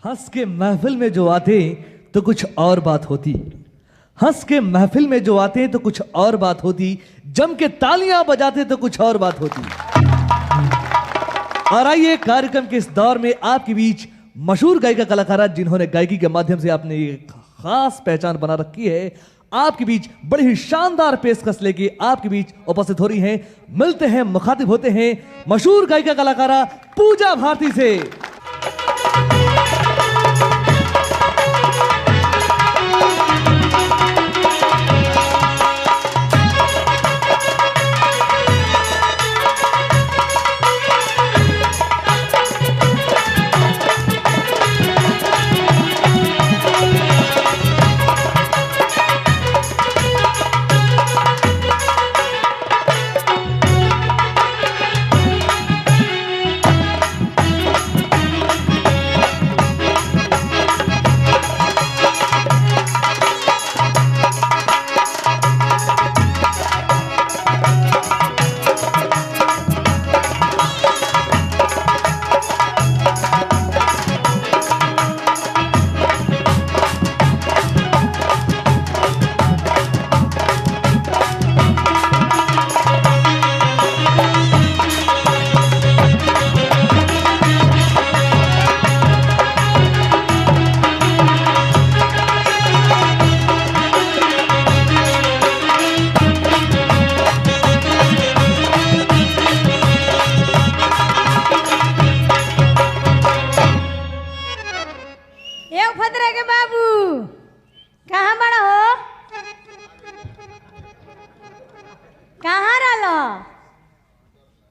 हंस के महफिल में जो आते तो कुछ और बात होती। हंस के महफिल में जो आते तो कुछ और बात होती। जम के तालियां बजाते तो कुछ और बात होती। और आइए कार्यक्रम के इस दौर में आपके बीच मशहूर गायिका कलाकारा जिन्होंने गायकी के माध्यम से आपने एक खास पहचान बना रखी है, आपके बीच बड़ी ही शानदार पेशकश लेके आपके बीच उपस्थित हो रही हैं। मिलते हैं, मुखातिब होते हैं मशहूर गायिका कलाकारा पूजा भारती से।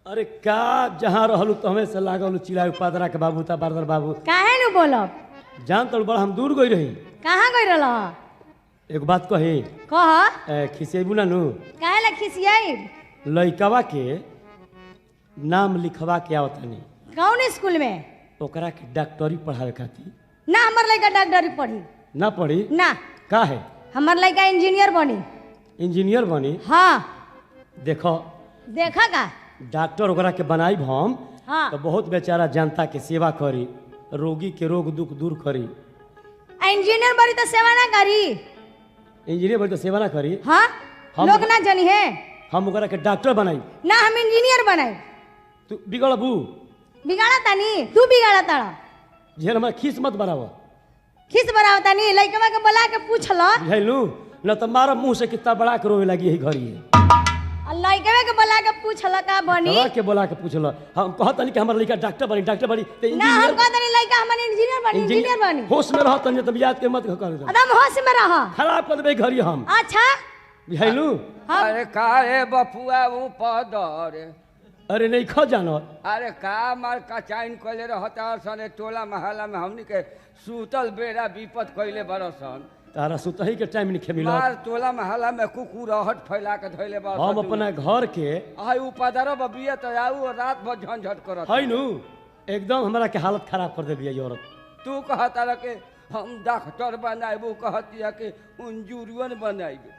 अरे का जहाँ रहलू तो हमें से लागल चिल्लाए पादरा के बाबू ता बारदर बाबू काहे नु बोलब जान तो बड़ा हम दूर गई रही। कहाँ गई रहल? एक बात कही कह खिसेबू ना नु काहे ला खिसियाई? लइकवा के नाम लिखवा के आवतनी कौन स्कूल में? ओकरा के डॉक्टरी पढ़ावे खातिर। ना हमर लड़का डॉक्टरी पढ़ी ना पढ़ी ना, का है हमर लड़का इंजीनियर बनी। इंजीनियर बनी? हाँ देखो देखा का डॉक्टर ओकरा के बनाई हम हाँ तो बहुत बेचारा जनता के सेवा करी, रोगी के रोग दुख दूर करी। इंजीनियर बनी तो सेवा ना करी? इंजीनियर बनी तो सेवा ना करी? हाँ लोग ना जानी है। हम ओकरा के डॉक्टर बनाई ना, हम इंजीनियर बनाई। तू बिगड़बू? बिगाड़ा तानी तू बिगाड़ा ताड़ा। झेल हमारा खीस मत बनावा। खिस बनाओ तानी लइकवा के बुला के पूछ लो। बुझाइलू न तो मारा मुंह से कितना बड़ा के रोवे लगी है घरी है। लइकवा के बुला के पूछ लो का बनी? दवा के बोला के पूछल हम कहतनी कि हमर लड़का डॉक्टर बनी डॉक्टर बनी तो ना हम कहतनी लइका हमर इंजीनियर बनी इंजीनियर बनी। होश में रह तनी तब याद के मत कर दे। एकदम होश में रह। खराब कर देबे घरी हम। अच्छा बुझाइलू? अरे का रे बपुआ वो पदर अरे नहीं खा जानो। अरे का मार का चाइन कइले रहता सने टोला महल्ला में हमनी के सूतल बेड़ा विपत कइले बरसन। तारा सुतही के टाइम नहीं मिला। मार टोला महल्ला में कुकुरहट फैला के धइले बरसन। हम अपना घर के हाय उ पदर बबिया तो आऊ और रात भर झंझट करत है नु एकदम हमरा के हालत खराब कर देबी ये औरत। तू कहता रह के हम डॉक्टर बनाइबू कहतिया कि इंजीनियर बनाइबू।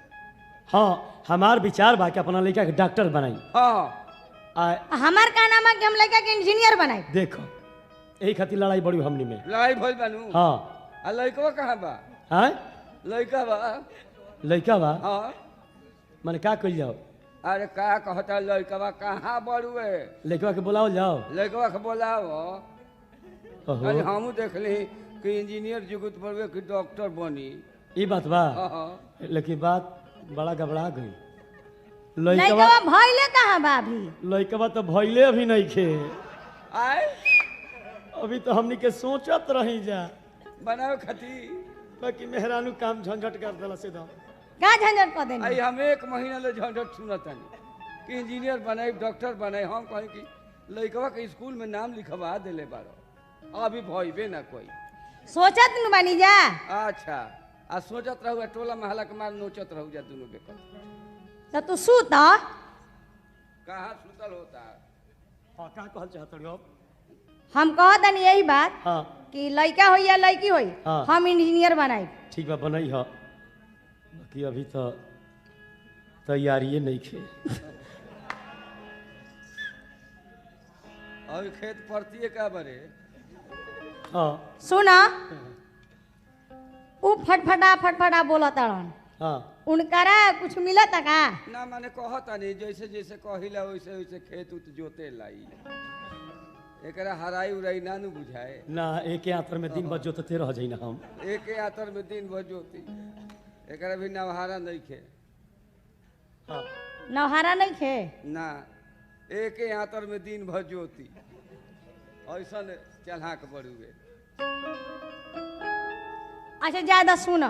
हाँ हमार विचार बा कि अपना लड़का के डॉक्टर बनाई। हां हमार का नाम है कि हम लड़का के इंजीनियर बनाई। देखो यही खातिर लड़ाई बड़ी हमनी में। लड़ाई भइल बानू? हाँ आ लइकवा कहां बा? हैं लइका बा? लड़का बा हां माने का कइल जाओ? अरे का कहता लइकवा कहाँ बड़ुए? लड़का के बुलाओ जाओ। लइकवा के बोलाओ। ओहो अरे हमू देखली कि इंजीनियर जुगुत बड़ुए कि डॉक्टर बनी। ई बात बा हाँ। लेकिन बात बड़ा घबरा गई। लइकवा भइले कहां बा अभी? लइकवा तो भइले अभी नहीं खे। आए अभी तो हमनी के सोचत रही जा बनावे खाती बाकी मेहरानू काम झंझट कर देला सीधा। का झंझट कर देनी? आई हम एक महीना ले झंझट सुनतानी कि इंजीनियर बनाई डॉक्टर बनाई। हम कहीं कि लइकवा के स्कूल में नाम लिखवा देले बारो अभी भइबे ना कोई। सोचत न बनी जा। अच्छा आ सोचत रहू टोला महल्ला के मार नोचत रहू जा दोनों बेकर। तो तू सूत। कहाँ सुतल होता? हां का कहल चाहत हो? हम कहतनी यही बात हां कि लइका होई या लइकी होई हाँ। हम इंजीनियर बनाई। ठीक बा बनई ह बाकी अभी तो तैयारी नहीं खे। और खेत पड़ती है क्या बरे? हाँ सुना उ फटफटा बोला ताड़न हाँ उनकरा कुछ मिलत का ना माने कहता नहीं जैसे जैसे कहिला वैसे वैसे खेत उत जोते लाई एकरा हराई उराई ना नु बुझाए ना एक आतर में दिन भर जोतते रह जाई ना हम एक आतर में दिन भर जोती एकरा भी नवहारा नहीं खे हाँ नवहारा नहीं खे ना एक आतर में दिन भर जोती ऐसा चलहाक बड़ुए अच्छा ज्यादा सुना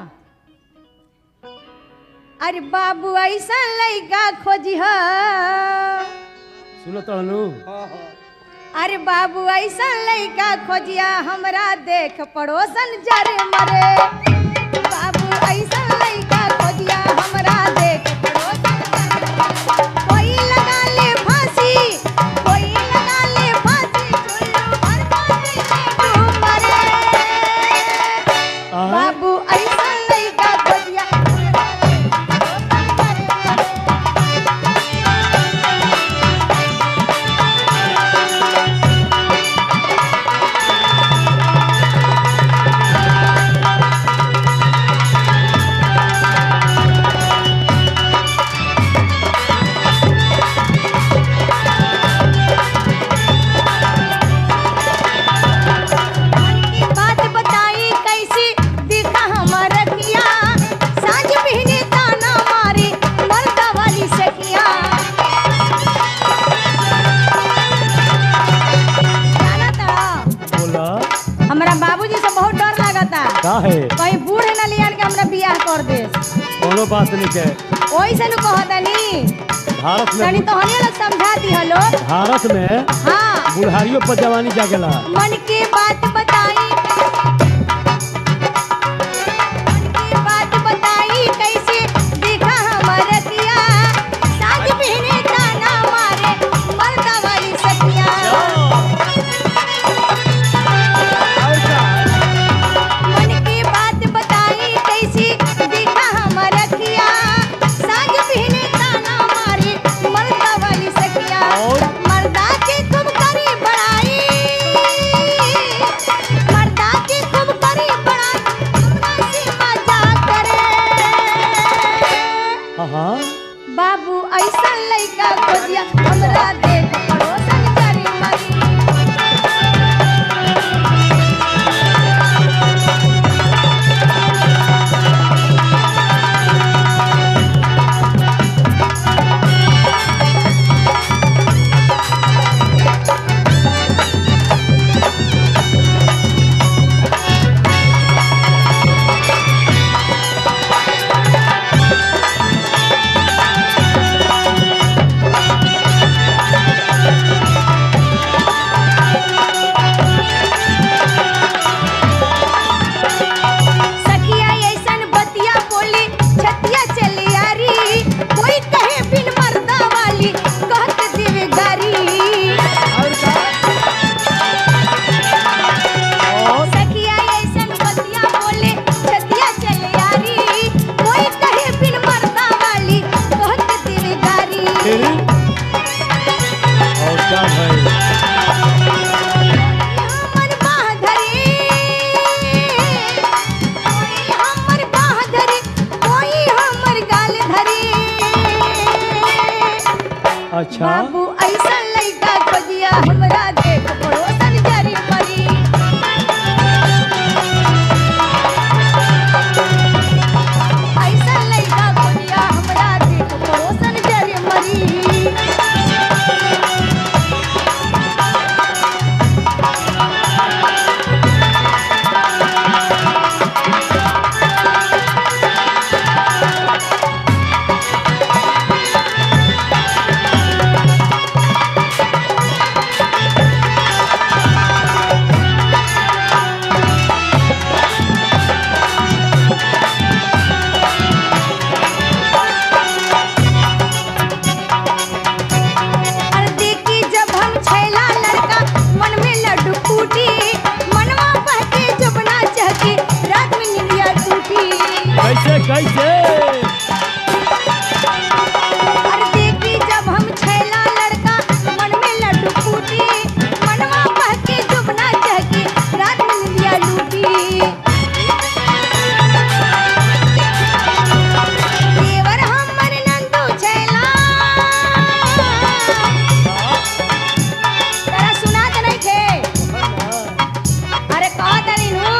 अरे बाबू ऐसा लइका खोजी ह सुनो तनु हाँ हाँ अरे बाबू ऐसा लइका खोजिया हमरा देख पड़ोसन जरे मरे बाबू ऐसा लइका खोजिया हमरा देख पड़ोसन जरे मरे कोई लगा ले फांसी कोई लगा ले फांसी चुल्लू भर पानी में डूब मरे बाबू ऐसा लइका खोजिया हमरा देख पड़ोसन जरे मरे मन की बात बताई कैसी दिखा हमर किया सांझ बिहने ताना मारी मर्दा वाली सखिया जाना ता बोला हमरा बाबूजी से बहुत डर लागता का है कहीं बूढ़ न लियान के हमरा बियाह कर दे कोनो बात नहीं के ओही से नु कहतनी भारत तनी में तो हनी लोग समझा दी हलो भारत में हाँ बुढ़ारियों पर जवानी जागेला मन की बात बताई मन की बात बताई कैसे देखा हमर किया साज पहने ताना मारे मर्दा वाली सखिया मन की बात बताई कैसे देखा हमर किया साज पहने ताना मारे मर्दा वाली सखिया मर्दा की खूब करी बड़ाई मर्दा की खूब करी बड़ाई हमरा से मजाक करे हाँ हाँ बाबू ऐसा लइका खोजिया हमरा देख पड़ोसन जरी मरी सखिया ऐसन बतिया बोली छतिया चली यारी कोई कहे बिन मर्दा वाली कहत देवे गारी सखिया ऐसन बतिया बोले छतिया चली यारी कोई कहे बिन मर्दा वाली कहत देवे गारी फिर और क्या भाई हमर बाह धरी कोई हमर बाह धरी कोई हमर गाल धरी अच्छा बाबू ऐसा लइका खोजिया हमरा देख पड़ोसन जरी मरी ऐसा लइका खोजिया हमरा देख पड़ोसन जरी मरी कहतनी नु